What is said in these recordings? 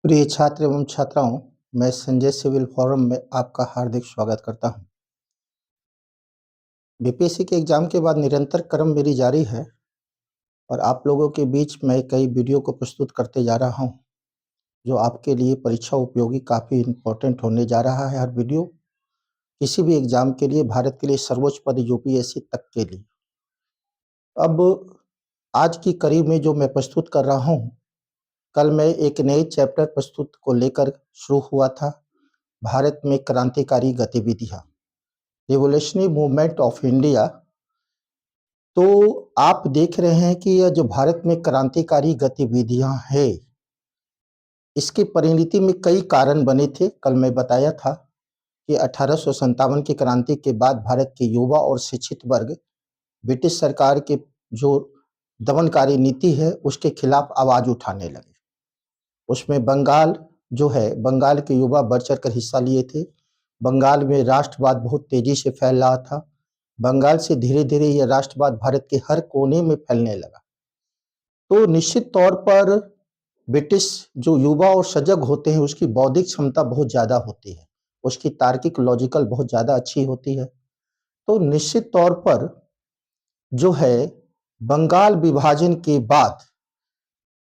प्रिय छात्र एवं छात्राओं, मैं संजय सिविल फोरम में आपका हार्दिक स्वागत करता हूं। बीपीएससी के एग्जाम के बाद निरंतर क्रम मेरी जारी है और आप लोगों के बीच मैं कई वीडियो को प्रस्तुत करते जा रहा हूं, जो आपके लिए परीक्षा उपयोगी काफ़ी इम्पोर्टेंट होने जा रहा है। हर वीडियो किसी भी एग्जाम के लिए, भारत के लिए सर्वोच्च पद यूपीएससी तक के लिए। अब आज की कड़ी में जो मैं प्रस्तुत कर रहा हूँ, कल मैं एक नए चैप्टर प्रस्तुत को लेकर शुरू हुआ था, भारत में क्रांतिकारी गतिविधियां, रिवोल्यूशनरी मूवमेंट ऑफ इंडिया। तो आप देख रहे हैं कि यह जो भारत में क्रांतिकारी गतिविधियां हैं, इसकी परिणति में कई कारण बने थे। कल मैं बताया था कि 1857 की क्रांति के बाद भारत के युवा और शिक्षित वर्ग ब्रिटिश सरकार के जो दमनकारी नीति है उसके खिलाफ आवाज उठाने लगे। उसमें बंगाल जो है, बंगाल के युवा बढ़ चढ़ कर हिस्सा लिए थे। बंगाल में राष्ट्रवाद बहुत तेजी से फैल रहा था। बंगाल से धीरे धीरे यह राष्ट्रवाद भारत के हर कोने में फैलने लगा। तो निश्चित तौर पर ब्रिटिश जो युवा और सजग होते हैं उसकी बौद्धिक क्षमता बहुत ज़्यादा होती है, उसकी तार्किक लॉजिकल बहुत ज़्यादा अच्छी होती है। तो निश्चित तौर पर जो है बंगाल विभाजन के बाद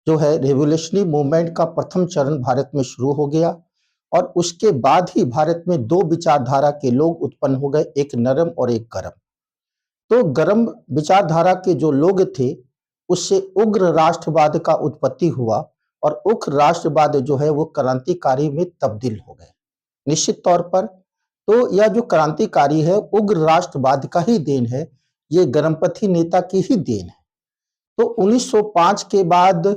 जो है रिवोल्यूशनरी मूवमेंट का प्रथम चरण भारत में शुरू हो गया और उसके बाद ही भारत में दो विचारधारा के लोग उत्पन्न हो गए, एक नरम और एक गरम। तो गरम विचारधारा के जो लोग थे उससे उग्र राष्ट्रवाद का उत्पत्ति हुआ और उग्र राष्ट्रवाद जो है वो क्रांतिकारी में तब्दील हो गए। निश्चित तौर पर तो यह जो क्रांतिकारी है उग्र राष्ट्रवाद का ही देन है, ये गरमपंथी नेता की ही देन है। तो 1905 के बाद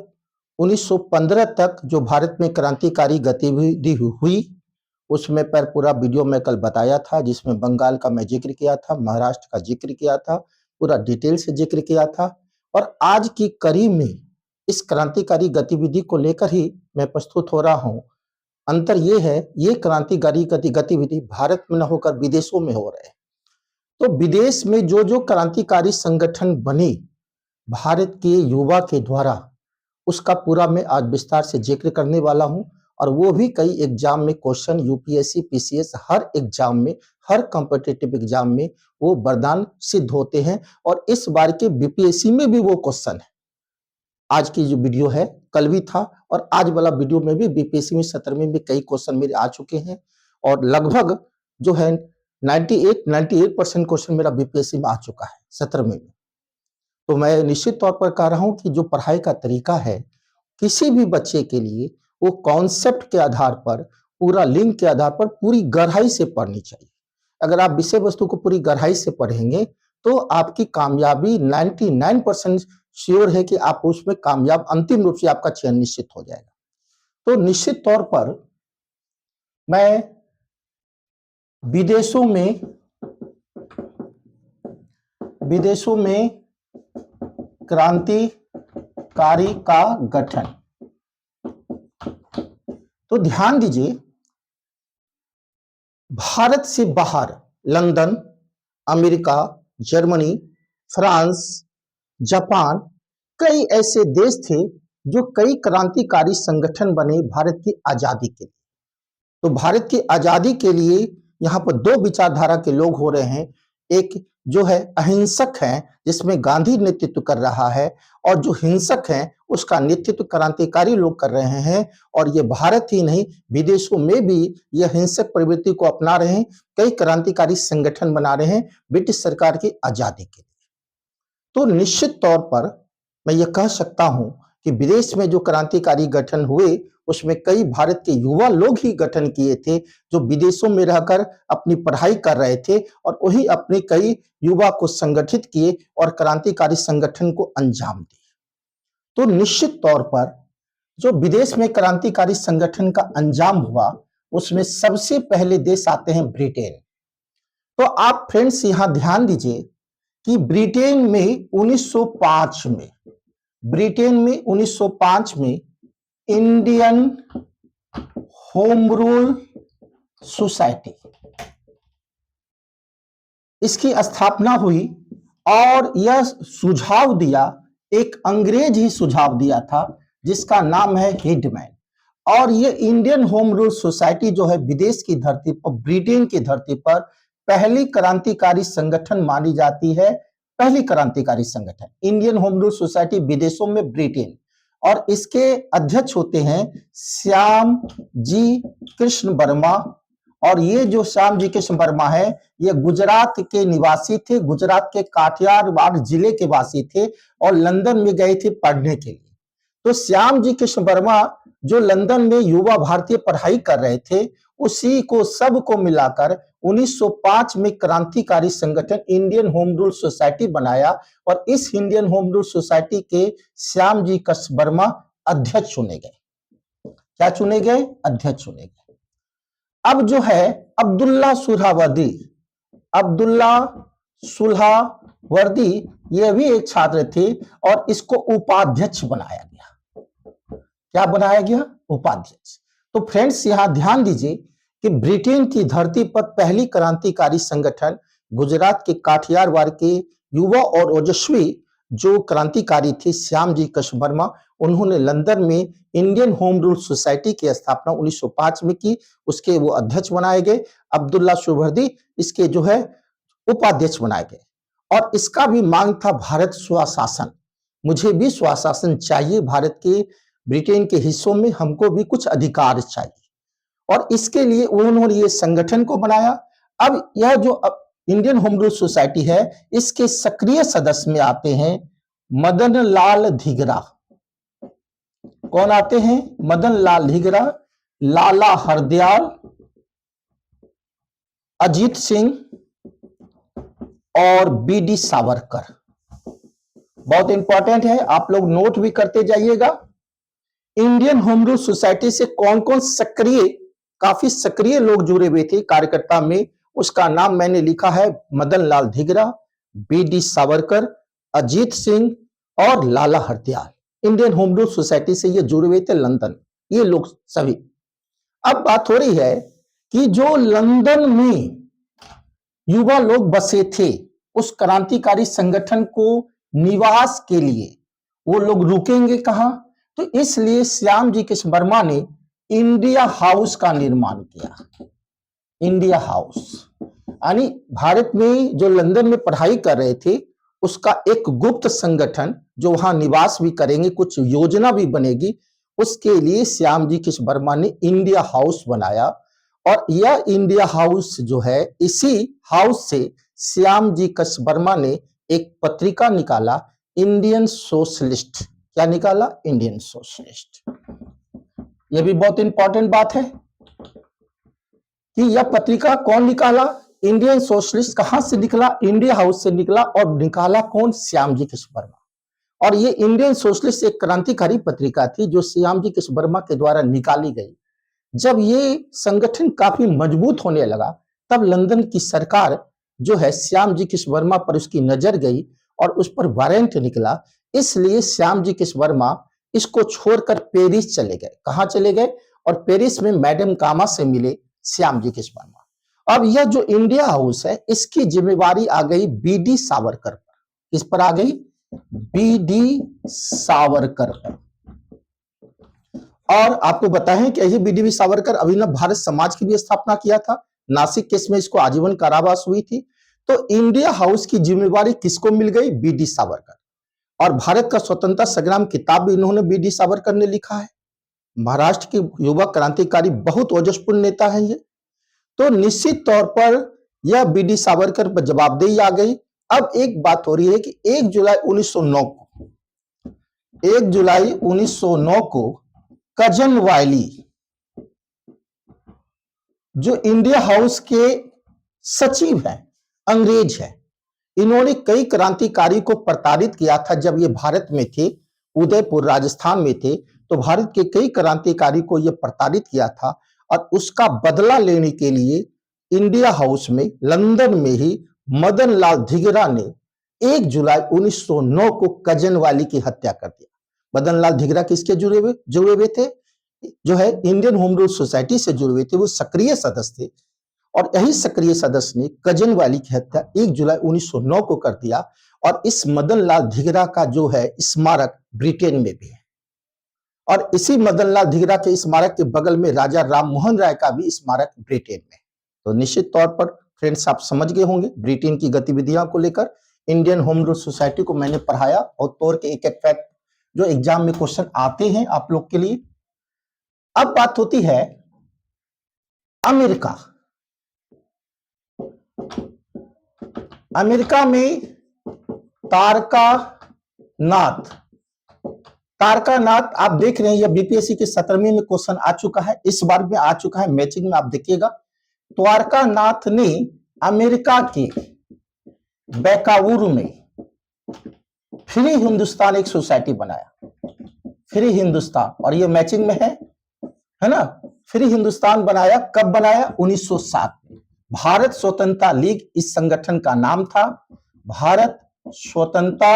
1915 तक जो भारत में क्रांतिकारी गतिविधि हुई उसमें पर पूरा वीडियो मैं कल बताया था, जिसमें बंगाल का मैं जिक्र किया था, महाराष्ट्र का जिक्र किया था, पूरा डिटेल से जिक्र किया था। और आज की कड़ी में इस क्रांतिकारी गतिविधि को लेकर ही मैं प्रस्तुत हो रहा हूं। अंतर ये है, ये क्रांतिकारी गतिविधि भारत में न होकर विदेशों में हो रहे हैं। तो विदेश में जो जो क्रांतिकारी संगठन बने भारत के युवा के द्वारा, उसका पूरा मैं आज विस्तार से जिक्र करने वाला हूं। और वो भी कई एग्जाम में क्वेश्चन, यूपीएससी, पीसीएस, हर एग्जाम में, हर कॉम्पिटिटिव एग्जाम में वो वरदान सिद्ध होते हैं। और इस बार के बीपीएससी में भी वो क्वेश्चन है। आज की जो वीडियो है, कल भी था और आज वाला वीडियो में भी बीपीएससी में 17वीं में कई क्वेश्चन मेरे आ चुके हैं और लगभग जो है 98% क्वेश्चन मेरा बीपीएससी में आ चुका है 17वीं में। तो मैं निश्चित तौर पर कह रहा हूं कि जो पढ़ाई का तरीका है किसी भी बच्चे के लिए, वो कॉन्सेप्ट के आधार पर, पूरा लिंक के आधार पर पूरी गहराई से पढ़नी चाहिए। अगर आप विषय वस्तु को पूरी गहराई से पढ़ेंगे तो आपकी कामयाबी 99% श्योर है कि आप उसमें कामयाब, अंतिम रूप से आपका चयन निश्चित हो जाएगा। तो निश्चित तौर पर मैं विदेशों में क्रांतिकारी का गठन, तो ध्यान दीजिए, भारत से बाहर London, America, Germany, France, Japan, कई ऐसे देश थे जो कई क्रांतिकारी संगठन बने भारत की आजादी के लिए। तो भारत की आजादी के लिए यहाँ पर दो विचारधारा के लोग हो रहे हैं। एक जो है अहिंसक है, जिसमें गांधी नेतृत्व कर रहा है, और जो हिंसक है उसका नेतृत्व क्रांतिकारी लोग कर रहे हैं। और ये भारत ही नहीं, विदेशों में भी यह हिंसक प्रवृत्ति को अपना रहे हैं, कई क्रांतिकारी संगठन बना रहे हैं ब्रिटिश सरकार की आजादी के लिए। तो निश्चित तौर पर मैं यह कह सकता हूं कि विदेश में जो क्रांतिकारी गठन हुए उसमें कई भारत के युवा लोग ही गठन किए थे, जो विदेशों में रहकर अपनी पढ़ाई कर रहे थे और वही अपने कई युवा को संगठित किए और क्रांतिकारी संगठन को अंजाम दिए। तो निश्चित तौर पर जो विदेश में क्रांतिकारी संगठन का अंजाम हुआ उसमें सबसे पहले देश आते हैं ब्रिटेन। तो आप फ्रेंड्स यहां ध्यान दीजिए कि ब्रिटेन में 1905 में इंडियन होम रूल सोसाइटी, इसकी स्थापना हुई और यह सुझाव दिया, एक अंग्रेज ही सुझाव दिया था जिसका नाम है हिडमैन। और ये इंडियन होम रूल सोसाइटी जो है विदेश की धरती पर, ब्रिटेन की धरती पर पहली क्रांतिकारी संगठन मानी जाती है। पहली क्रांतिकारी संगठन इंडियन होम रूल सोसाइटी, विदेशों में ब्रिटेन, और इसके अध्यक्ष होते हैं श्याम जी कृष्ण वर्मा। और ये जो श्याम जी कृष्ण वर्मा है, ये गुजरात के निवासी थे, गुजरात के काठियावाड़ जिले के वासी थे और लंदन में गए थे पढ़ने के लिए। तो श्याम जी कृष्ण वर्मा जो लंदन में युवा भारतीय पढ़ाई कर रहे थे, उसी को सबको मिलाकर 1905 में क्रांतिकारी संगठन इंडियन होम रूल सोसाइटी बनाया और इस इंडियन होम रूल सोसाइटी के श्याम जी कृष्ण वर्मा अध्यक्ष चुने गए। क्या चुने गए? अध्यक्ष चुने गए। अब जो है अब्दुल्ला सुहरावर्दी, अब्दुल्ला सुहरावर्दी ये भी एक छात्र थे और इसको उपाध्यक्ष बनाया गया। क्या बनाया गया? उपाध्यक्ष। तो फ्रेंड्स यहां ध्यान दीजिए कि ब्रिटेन की धरती पर पहली क्रांतिकारी संगठन गुजरात के काठियावाड़ के युवा और ओजस्वी जो क्रांतिकारी थे श्याम जी कृष्ण वर्मा, उन्होंने लंदन में इंडियन होम रूल सोसाइटी की स्थापना 1905 में की। उसके वो अध्यक्ष बनाए गए। अब्दुल्ला सुहरावर्दी इसके जो है उपाध्यक्ष बनाए गए और इसका भी मांग था भारत स्वशासन। मुझे भी स्वशासन चाहिए, भारत के ब्रिटेन के हिस्सों में हमको भी कुछ अधिकार चाहिए और इसके लिए उन्होंने ये संगठन को बनाया। अब यह जो इंडियन होम रूल सोसाइटी है, इसके सक्रिय सदस्य में आते हैं मदन लाल धिगरा। कौन आते हैं? मदन लाल धिगरा, लाला हरदयाल, अजीत सिंह और बीडी सावरकर। बहुत इंपॉर्टेंट है, आप लोग नोट भी करते जाइएगा। इंडियन होम रूल सोसाइटी से कौन कौन सक्रिय, काफी सक्रिय लोग जुड़े हुए थे कार्यकर्ता में, उसका नाम मैंने लिखा है मदन लाल धिगरा, बीडी सावरकर, अजीत सिंह और Lala Hardayal. Indian home rule society से ये जुड़े हुए थे लंदन, ये लोग सभी। अब बात हो रही है कि जो लंदन में युवा लोग बसे थे, उस क्रांतिकारी संगठन को निवास के लिए वो लोग रुकेंगे कहां? तो इसलिए श्याम जी कृष्ण वर्मा ने इंडिया हाउस का निर्माण किया। इंडिया हाउस यानी भारत में जो लंदन में पढ़ाई कर रहे थे उसका एक गुप्त संगठन जो वहां निवास भी करेंगे, कुछ योजना भी बनेगी, उसके लिए श्याम जी कृष्ण वर्मा ने इंडिया हाउस बनाया। और यह इंडिया हाउस जो है, इसी हाउस से श्याम जी कृष्ण वर्मा ने एक पत्रिका निकाला, इंडियन सोशलिस्ट। क्या निकाला? Indian socialist. यह भी बहुत इंपॉर्टेंट बात है कि यह पत्रिका कौन निकाला? Indian socialist. कहां से निकला? इंडिया हाउस से निकला। और निकाला कौन? श्याम जी कृष्ण वर्मा। और ये इंडियन सोशलिस्ट एक क्रांतिकारी पत्रिका थी जो श्याम जी कृष्ण वर्मा के द्वारा निकाली गई। जब ये संगठन काफी मजबूत होने लगा, तब लंदन की सरकार जो है श्याम जी कृष्ण वर्मा पर उसकी नजर गई और उस पर वारंट निकला। इसलिए श्याम जी कृष्ण वर्मा इसको छोड़कर पेरिस चले गए। कहां चले गए? और पेरिस में मैडम कामा से मिले श्याम जी कृष्ण वर्मा। अब यह जो इंडिया हाउस है, इसकी जिम्मेवारी आ गई बीडी सावरकर पर। किस पर आ गई? बीडी सावरकर पर। और आपको बताएं कि यही बीडी सावरकर अभिनव भारत समाज की भी स्थापना किया था। नासिक केस में इसको आजीवन कारावास हुई थी। तो इंडिया हाउस की जिम्मेवारी किसको मिल गई? बीडी सावरकर। और भारत का स्वतंत्रता संग्राम किताब भी इन्होंने बीडी सावरकर ने लिखा है। महाराष्ट्र के युवा क्रांतिकारी बहुत ओजस्वी नेता है ये। तो निश्चित तौर पर यह बीडी सावरकर पर जवाबदेही आ गई। अब एक बात हो रही है कि 1 जुलाई 1909 को कजन वायली जो इंडिया हाउस के सचिव हैं, अंग्रेज हैं, इन्होंने कई क्रांतिकारी को प्रताड़ित किया था। जब ये भारत में थे, उदयपुर राजस्थान में थे, तो भारत के कई क्रांतिकारी को ये प्रताड़ित किया था और उसका बदला लेने के लिए इंडिया हाउस में लंदन में ही मदन लाल धिगरा ने 1 जुलाई 1909 को कजनवाली की हत्या कर दिया। मदन लाल धिगरा किसके जुड़े हुए थे? जो है इंडियन होम रूल सोसाइटी से जुड़े हुए थे, वो सक्रिय सदस्य थे। और यही सक्रिय सदस्य ने कजनवाली की हत्या 1 जुलाई 1909 को कर दिया। और इस मदन लाल धिगरा का जो है स्मारक ब्रिटेन में भी है। और इसी मदन लाल धिंगरा के स्मारक के बगल में राजा राम मोहन राय का भी स्मारक ब्रिटेन में। तो निश्चित तौर पर फ्रेंड्स आप समझ गए होंगे ब्रिटेन की गतिविधियों को लेकर। इंडियन होम रूल सोसाइटी को मैंने पढ़ाया और तौर के एक एक फैक्ट जो एग्जाम में क्वेश्चन आते हैं आप लोग के लिए। अब बात होती है अमेरिका। अमेरिका में तारकानाथ आप देख रहे हैं, यह बीपीएससी के 17वीं में क्वेश्चन आ चुका है, इस बार में आ चुका है मैचिंग में, आप देखिएगा। तारकानाथ ने अमेरिका के बेकावुर में फ्री हिंदुस्तान एक सोसाइटी बनाया, फ्री हिंदुस्तान, और ये मैचिंग में है ना। फ्री हिंदुस्तान बनाया, कब बनाया? 1907 में। भारत स्वतंत्रता लीग इस संगठन का नाम था, भारत स्वतंत्रता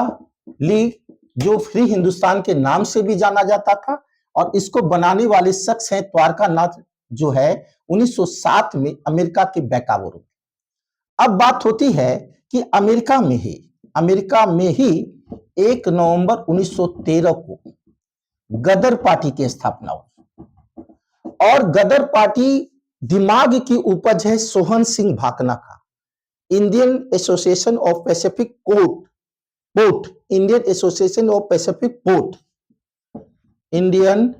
लीग, जो फ्री हिंदुस्तान के नाम से भी जाना जाता था। और इसको बनाने वाले शख्स हैं तारकानाथ, जो है 1907 में अमेरिका के बेकावुर में। अब बात होती है कि अमेरिका में ही 1 नवंबर 1913 को गदर पार्टी की स्थापना हुई। और गदर पार्टी दिमाग की उपज है सोहन सिंह भाकना का। Indian association of Pacific port, Indian association of Pacific port, Indian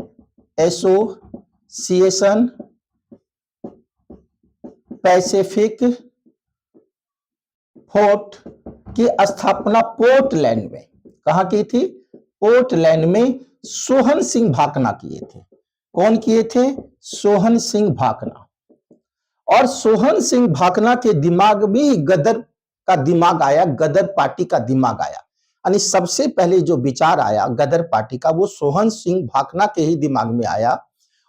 association Pacific port की स्थापना पोर्टलैंड में, कहां की थी? पोर्टलैंड में सोहन सिंह भाकना किए थे। कौन किए थे? सोहन सिंह भाकना। और सोहन सिंह भाकना के दिमाग में गदर का दिमाग आया, गदर पार्टी का दिमाग आया। यानी सबसे पहले जो विचार आया गदर पार्टी का, वो सोहन सिंह भाकना के ही दिमाग में आया।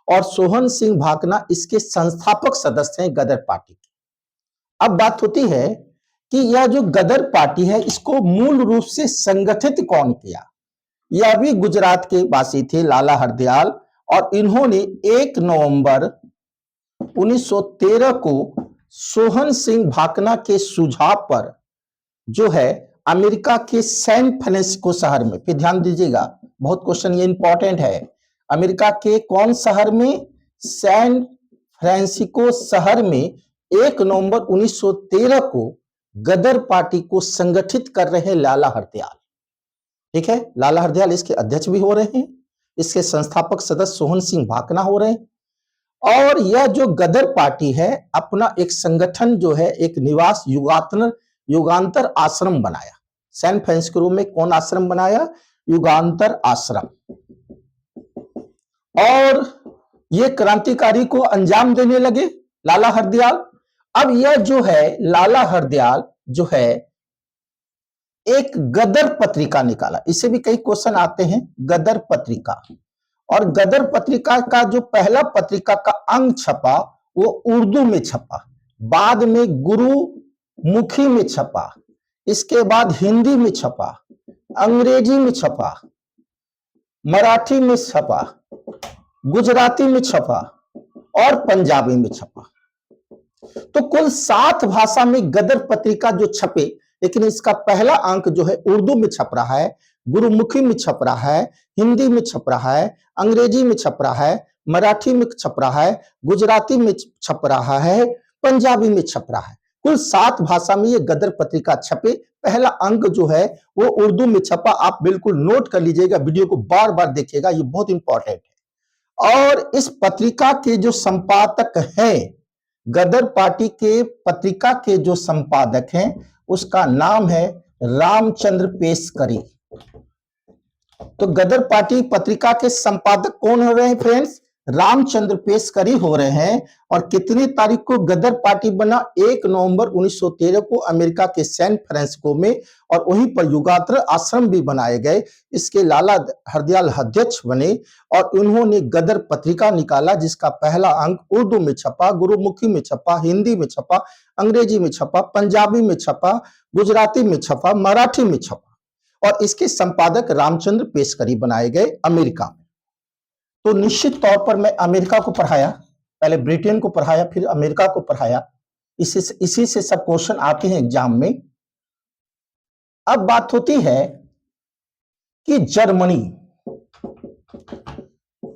और सोहन सिंह भाकना इसके संस्थापक सदस्य हैं गदर पार्टी के। अब बात होती है कि यह जो गदर पार्टी है, इसको मूल रूप से संगठित कौन किया? यह भी गुजरात के वासी थे, लाला हरदयाल। और इन्होंने 1 नवंबर 1913 को सोहन सिंह भाकना के सुझाव पर जो है अमेरिका के सैन फ्रांसिस्को शहर में, फिर ध्यान दीजिएगा बहुत क्वेश्चन ये इंपॉर्टेंट है, अमेरिका के कौन शहर में? सैन फ्रांसिस्को शहर में 1 नवंबर 1913 को गदर पार्टी को संगठित कर रहे हैं लाला हरदयाल। ठीक है, लाला हरदयाल इसके अध्यक्ष भी हो रहे हैं, इसके संस्थापक सदस्य सोहन सिंह भाकना हो रहे हैं। और यह जो गदर पार्टी है अपना एक संगठन जो है, एक निवास युगांतर आश्रम बनाया। सैन फ्रांसिस्को में कौन आश्रम बनाया? युगांतर आश्रम। और ये क्रांतिकारी को अंजाम देने लगे लाला हरदयाल। अब यह जो है लाला हरदयाल जो है एक गदर पत्रिका निकाला, इससे भी कई क्वेश्चन आते हैं, गदर पत्रिका। और गदर पत्रिका का जो पहला पत्रिका का अंक छपा वो उर्दू में छपा, बाद में गुरुमुखी में छपा, इसके बाद हिंदी में छपा, अंग्रेजी में छपा, मराठी में छपा, गुजराती में छपा और पंजाबी में छपा। तो कुल 7 भाषा में गदर पत्रिका जो छपे, लेकिन इसका पहला अंक जो है उर्दू में छप रहा है, गुरुमुखी में छप रहा है, हिंदी में छप रहा है, अंग्रेजी में छप रहा है, मराठी में छप रहा है, गुजराती में छप रहा है, पंजाबी में छप रहा है। कुल 7 भाषा में ये गदर पत्रिका छपे। पहला अंक जो है वो उर्दू में छपा। आप बिल्कुल नोट कर लीजिएगा, वीडियो को बार बार देखिएगा, ये बहुत इंपॉर्टेंट है। और इस पत्रिका के जो संपादक हैं, गदर पार्टी के पत्रिका के जो संपादक हैं, उसका नाम है रामचंद्र पेशकरी। तो गदर पार्टी पत्रिका के संपादक कौन हो रहे हैं फ्रेंड्स? रामचंद्र पेशकरी हो रहे हैं। और कितनी तारीख को गदर पार्टी बना? 1 नवंबर 1913 को अमेरिका के सैन फ्रांसिस्को में। और वहीं पर युगांतर आश्रम भी बनाए गए, इसके लाला हरदयाल अध्यक्ष बने। और उन्होंने गदर पत्रिका निकाला, जिसका पहला अंक उर्दू में छपा, गुरुमुखी में छपा, हिंदी में छपा, अंग्रेजी में छपा, पंजाबी में छपा, गुजराती में छपा, मराठी में छपा। और इसके संपादक रामचंद्र पेशकरी बनाए गए अमेरिका में। तो निश्चित तौर पर मैं अमेरिका को पढ़ाया, पहले ब्रिटेन को पढ़ाया, फिर अमेरिका को पढ़ाया। इसी से सब क्वेश्चन आते हैं एग्जाम में। अब बात होती है कि जर्मनी,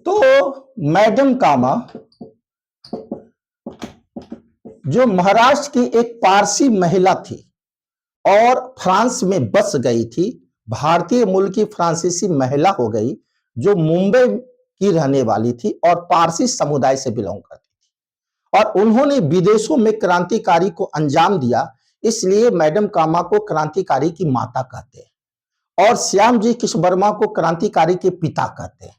तो मैडम कामा जो महाराष्ट्र की एक पारसी महिला थी और फ्रांस में बस गई थी, भारतीय मूल की फ्रांसीसी महिला हो गई, जो मुंबई की रहने वाली थी और पारसी समुदाय से बिलोंग करती थी, और उन्होंने विदेशों में क्रांतिकारी को अंजाम दिया, इसलिए मैडम कामा को क्रांतिकारी की माता कहते हैं और श्याम जी कृष्ण वर्मा को क्रांतिकारी के पिता कहते हैं।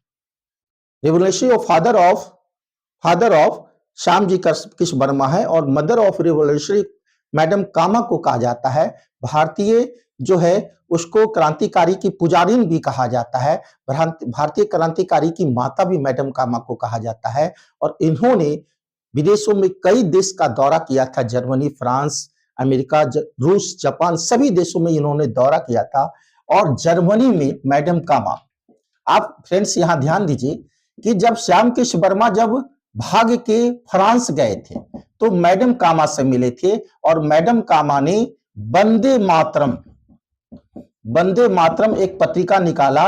Revolutionary father of Shyam ji Krishna Verma है और मदर ऑफ रिवोल्यूशनरी मैडम कामा को कहा जाता है। भारतीय जो है उसको क्रांतिकारी की पुजारिन भी कहा जाता है, भारतीय क्रांतिकारी की माता भी मैडम कामा को कहा जाता है। और इन्होंने विदेशों में कई देश का दौरा किया था, जर्मनी, फ्रांस, अमेरिका, रूस, जापान, सभी देशों में इन्होंने दौरा किया था। और जर्मनी में मैडम कामा, आप फ्रेंड्स यहां ध्यान दीजिए कि जब श्याम कृष्ण वर्मा जब भाग के फ्रांस गए थे तो मैडम कामा से मिले थे और मैडम कामा ने वंदे मातरम एक पत्रिका निकाला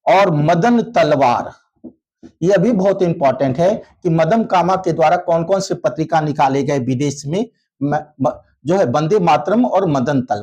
और मदन तलवार, यह भी बहुत इंपॉर्टेंट है कि मैडम कामा के द्वारा कौन कौन से पत्रिका निकाले गए विदेश में, जो है वंदे मातरम और मदन तलवार।